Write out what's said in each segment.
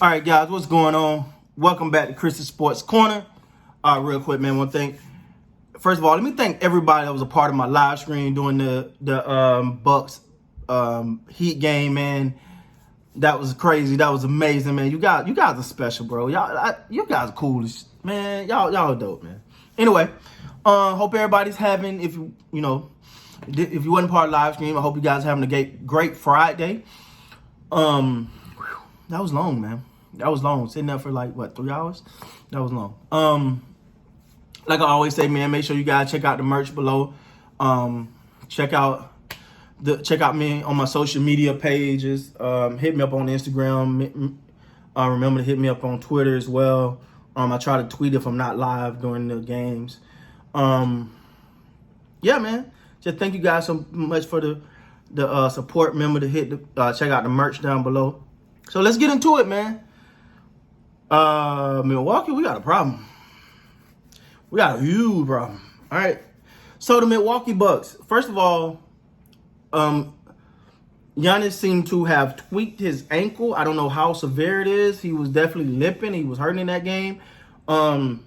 All right, guys, what's going on? Welcome back to Chris's Sports Corner. Real quick, man, one thing. First of all, let me thank everybody that was a part of my live stream during the Bucks Heat game, man. That was crazy. That was amazing, man. You guys are special, bro. You guys are cool, man. Y'all are dope, man. Anyway, hope everybody's having. If you wasn't part of the live stream, I hope you guys are having a great Friday. That was long, man. That was long. Sitting there for like, 3 hours? That was long. Like I always say, man, make sure you guys check out the merch below. Check out me on my social media pages. Hit me up on Instagram. Remember to hit me up on Twitter as well. I try to tweet if I'm not live during the games. Yeah, man. Just thank you guys so much for the support. Remember to check out the merch down below. So let's get into it, man. Milwaukee, we got a problem. We got a huge problem. All right. So the Milwaukee Bucks. First of all, Giannis seemed to have tweaked his ankle. I don't know how severe it is. He was definitely limping. He was hurting in that game. But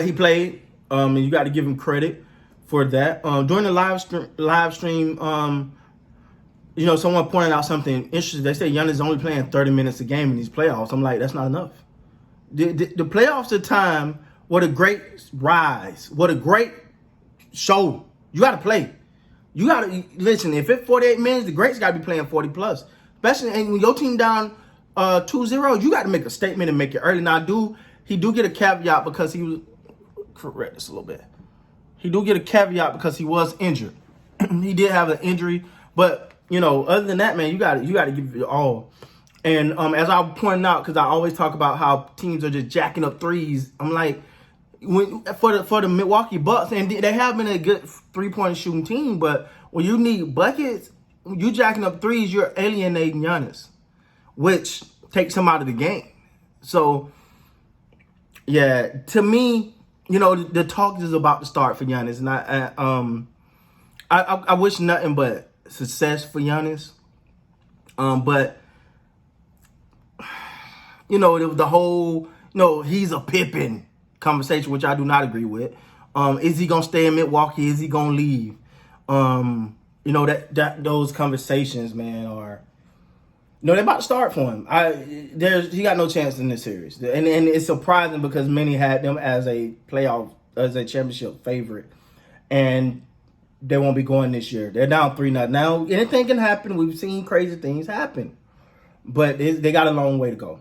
he played. And you got to give him credit for that. During the live stream, someone pointed out something interesting. They say Giannis is only playing 30 minutes a game in these playoffs. I'm like, that's not enough. The playoffs are time. What a great rise. What a great show. You got to play. You got to, listen, if it's 48 minutes, the greats got to be playing 40 plus. Especially when your team down 2-0, you got to make a statement and make it early. Now, he do get a caveat because he was, correct this a little bit. He do get a caveat because he was injured. He did have an injury, but other than that, man, you got to give it all. And as I pointed out, because I always talk about how teams are just jacking up threes, I'm like, for the Milwaukee Bucks, and they have been a good 3-point shooting team, but when you need buckets, you jacking up threes, you're alienating Giannis, which takes him out of the game. So, yeah, to me, the talk is about to start for Giannis, and I wish nothing but success for Giannis. But the whole he's a Pippen conversation, which I do not agree with. Is he gonna stay in Milwaukee? Is he gonna leave? Those conversations, man, are they're about to start for him. He got no chance in this series, and it's surprising because many had them as a championship favorite, and they won't be going this year. They're down 3-0. Now anything can happen. We've seen crazy things happen, but they got a long way to go.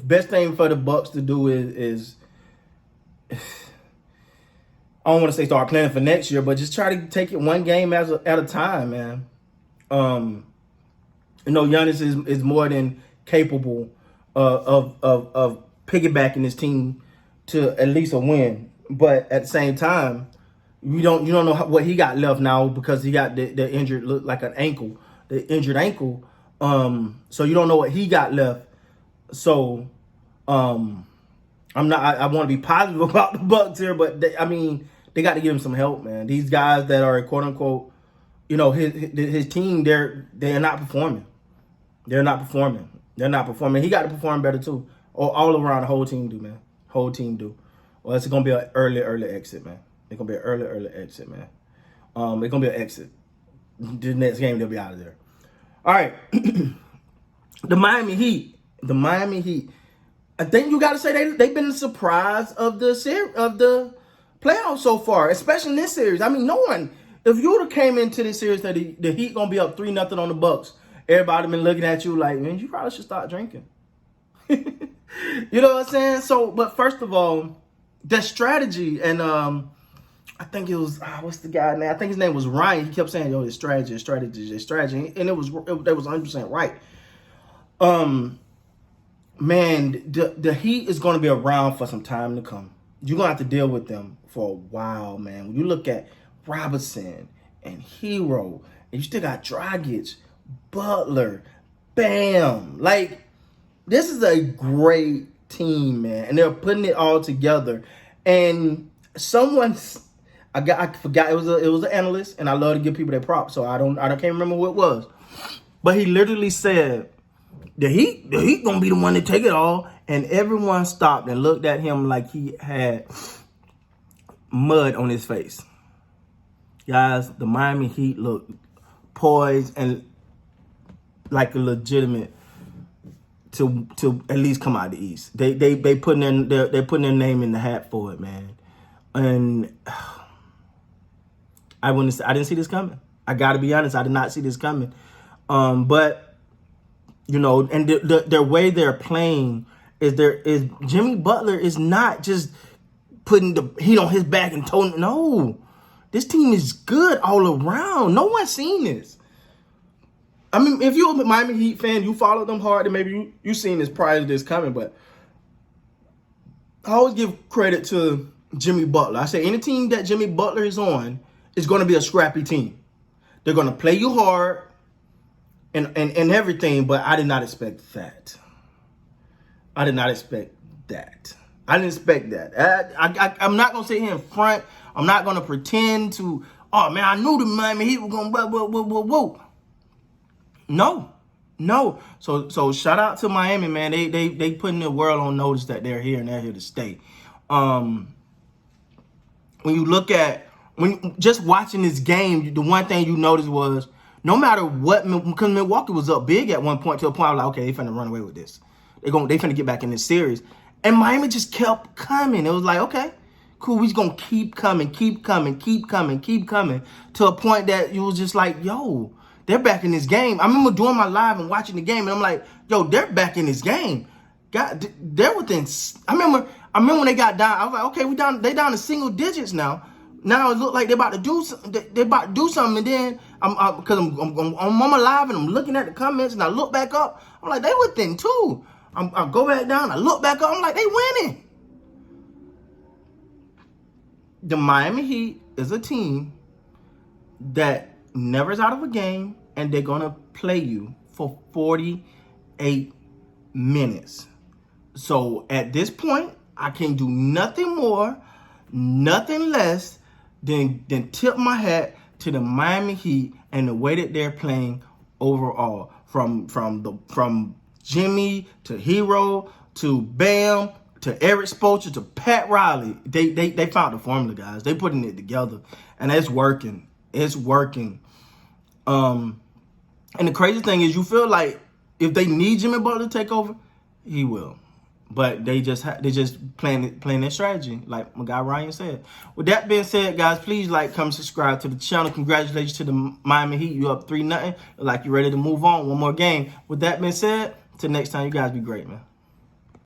Best thing for the Bucks to do is I don't want to say start planning for next year, but just try to take it one game at a time, man. Giannis is more than capable of piggybacking his team to at least a win, but at the same time, you don't know what he got left now because he got the injured, look like an ankle, the injured ankle. So you don't know what he got left. So, I want to be positive about the Bucks here, but they got to give him some help, man. These guys that are quote unquote, his team, they're not performing. They're not performing. He got to perform better too. All around, the whole team do, man. Whole team do. Well, it's gonna be an early exit, man. It's gonna be an early exit, man. It's gonna be an exit. The next game they'll be out of there. All right, the Miami Heat. I think you got to say they've been the surprise of the playoffs so far, especially in this series. I mean, no one. If you would have came into this series that the Heat gonna be up 3-0 on the Bucks, everybody been looking at you like, man, you probably should start drinking. You know what I'm saying? So, but first of all, the strategy, and I think it was what's the guy name? I think his name was Ryan. He kept saying, "Yo, it's strategy, and they was 100% right. Man, the Heat is going to be around for some time to come. You're going to have to deal with them for a while, man. When you look at Robinson and Hero, and you still got Dragic, Butler, Bam. Like, this is a great team, man. And they're putting it all together. And I forgot, it was an analyst, and I love to give people their props, so I can't remember who it was. But he literally said the Heat gonna be the one to take it all. And everyone stopped and looked at him like he had mud on his face. Guys, the Miami Heat look poised and like a legitimate to at least come out of the East. They putting they're putting their name in the hat for it, man. And I didn't see this coming. I got to be honest, I did not see this coming. But you know, and their way they're playing is Jimmy Butler is not just putting the heat on his back and toting. No, this team is good all around. No one's seen this. I mean, if you're a Miami Heat fan, you follow them hard, and maybe you seen this prior to this coming. But I always give credit to Jimmy Butler. I say any team that Jimmy Butler is on is going to be a scrappy team. They're going to play you hard and everything, but I did not expect that. I didn't expect that. I'm not going to sit here in front. I'm not going to pretend to, oh, man, I knew the Miami Heat were going to whoa. No. So shout out to Miami, man. They putting the world on notice that they're here and they're here to stay. When you look at just watching this game, the one thing you noticed was no matter what, because Milwaukee was up big at one point to a point I was like, okay, they finna run away with this. They finna get back in this series. And Miami just kept coming. It was like, okay, cool, we just gonna keep coming to a point that you was just like, yo, they're back in this game. I remember doing my live and watching the game, and I'm like, yo, they're back in this game. God, they're within. I remember when they got down. I was like, okay, they down to single digits now. Now it looked like they're about to do something. And then because I'm on my live and I'm looking at the comments, and I look back up. I'm like, they within 2. I go back down. I look back up. I'm like, they winning. The Miami Heat is a team that never is out of a game, and they're going to play you for 48 minutes. So at this point, I can't do nothing more, nothing less than tip my hat to the Miami Heat and the way that they're playing overall. From Jimmy to Hero to Bam to Eric Spoelstra to Pat Riley. They found the formula, guys. They putting it together, and it's working. It's working. And the crazy thing is, you feel like if they need Jimmy Butler to take over, he will. But they just playing their strategy, like my guy Ryan said. With that being said, guys, please like, comment, subscribe to the channel. Congratulations to the Miami Heat. You up 3-0. Like you're ready to move on. One more game. With that being said, till next time, you guys be great, man.